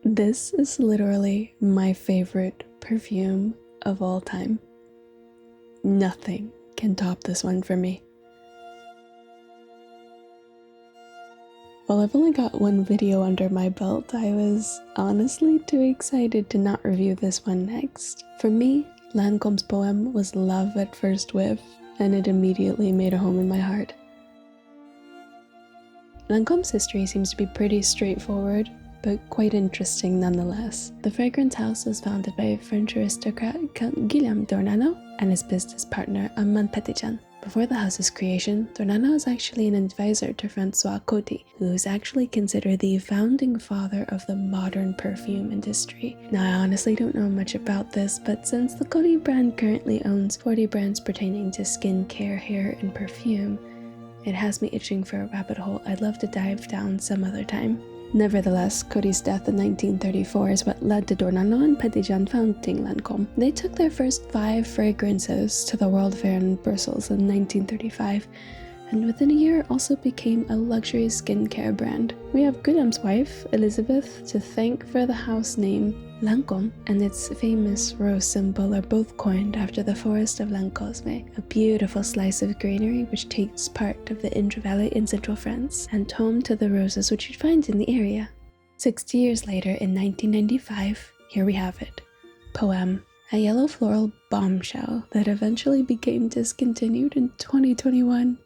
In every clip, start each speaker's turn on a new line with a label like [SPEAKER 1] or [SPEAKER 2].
[SPEAKER 1] This is literally my favorite perfume of all time. Nothing can top this one for me. While I've only got one video under my belt, I was honestly too excited to not review this one next. For me, Lancôme's Poême was love at first whiff, and it immediately made a home in my heart. Lancôme's history seems to be pretty straightforward, but quite interesting nonetheless. The fragrance house was founded by French aristocrat Count Guillaume d'Ornano and his business partner Armand Petitjean. Before the house's creation, d'Ornano was actually an advisor to François Coty, who is actually considered the founding father of the modern perfume industry. Now, I honestly don't know much about this, but since the Coty brand currently owns 40 brands pertaining to skincare, hair, and perfume, it has me itching for a rabbit hole I'd love to dive down some other time. Nevertheless, Coty's death in 1934 is what led to d'Ornano and Petitjean founding Lancôme. They took their first 5 fragrances to the World Fair in Brussels in 1935, and within a year also became a luxury skincare brand. We have Guillaume's wife, Elizabeth, to thank for the house name. Lancôme and its famous rose symbol are both coined after the forest of Lancôme, a beautiful slice of greenery which takes part of the Indre Valley in central France, and home to the roses which you'd find in the area. 60 years later, in 1995, here we have it, Poême, a yellow floral bombshell that eventually became discontinued in 2021.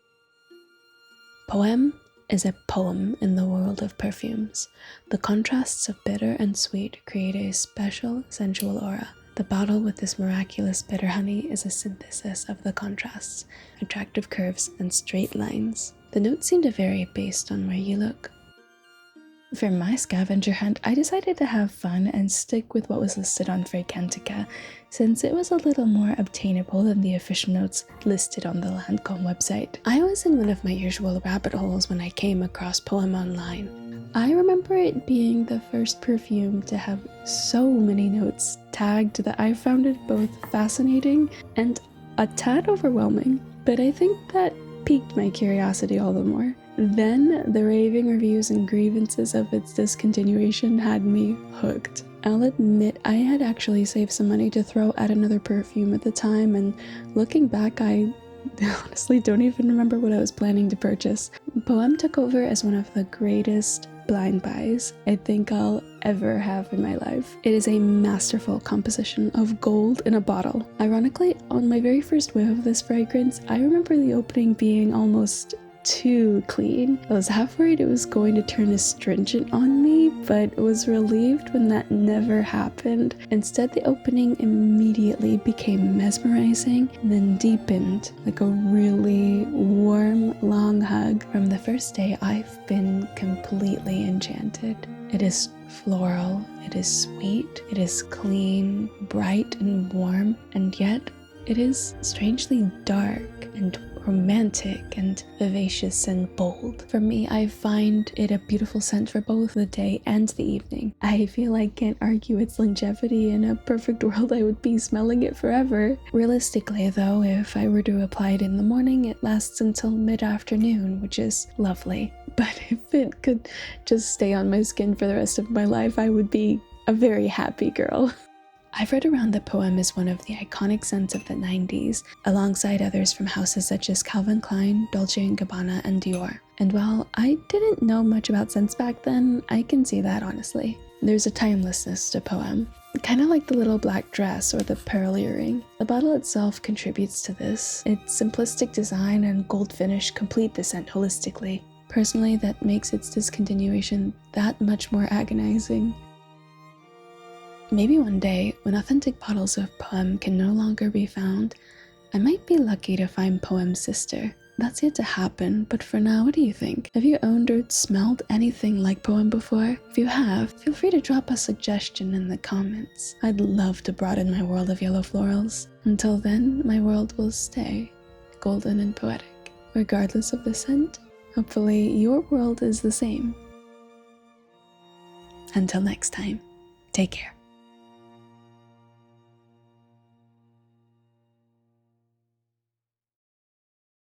[SPEAKER 1] Poême is a poem in the world of perfumes. The contrasts of bitter and sweet create a special, sensual aura. The bottle with this miraculous bitter honey is a synthesis of the contrasts, attractive curves, and straight lines. The notes seem to vary based on where you look. For my scavenger hunt, I decided to have fun and stick with what was listed on Fragrantica, since it was a little more obtainable than the official notes listed on the Lancôme website. I was in one of my usual rabbit holes when I came across Poême online. I remember it being the first perfume to have so many notes tagged that I found it both fascinating and a tad overwhelming, but I think that piqued my curiosity all the more. Then, the raving reviews and grievances of its discontinuation had me hooked. I'll admit I had actually saved some money to throw at another perfume at the time, and looking back, I honestly don't even remember what I was planning to purchase. Poême took over as one of the greatest blind buys I think I'll ever have in my life. It is a masterful composition of gold in a bottle. Ironically, on my very first whiff of this fragrance, I remember the opening being almost too clean. I was half worried it was going to turn astringent on me, but was relieved when that never happened. Instead, the opening immediately became mesmerizing, then deepened like a really warm, long hug. From the first day, I've been completely enchanted. It is floral, it is sweet, it is clean, bright and warm, and yet it is strangely dark and romantic and vivacious and bold. For me, I find it a beautiful scent for both the day and the evening. I feel I can't argue its longevity. In a perfect world, I would be smelling it forever. Realistically though, if I were to apply it in the morning, it lasts until mid-afternoon, which is lovely. But if it could just stay on my skin for the rest of my life, I would be a very happy girl. I've read around that Poême is one of the iconic scents of the 90s, alongside others from houses such as Calvin Klein, Dolce & Gabbana, and Dior. And while I didn't know much about scents back then, I can see that honestly. There's a timelessness to Poême, kind of like the little black dress or the pearl earring. The bottle itself contributes to this. Its simplistic design and gold finish complete the scent holistically. Personally, that makes its discontinuation that much more agonizing. Maybe one day, when authentic bottles of Poême can no longer be found, I might be lucky to find Poême's sister. That's yet to happen, but for now, what do you think? Have you owned or smelled anything like Poême before? If you have, feel free to drop a suggestion in the comments. I'd love to broaden my world of yellow florals. Until then, my world will stay golden and poetic. Regardless of the scent, hopefully your world is the same. Until next time, take care.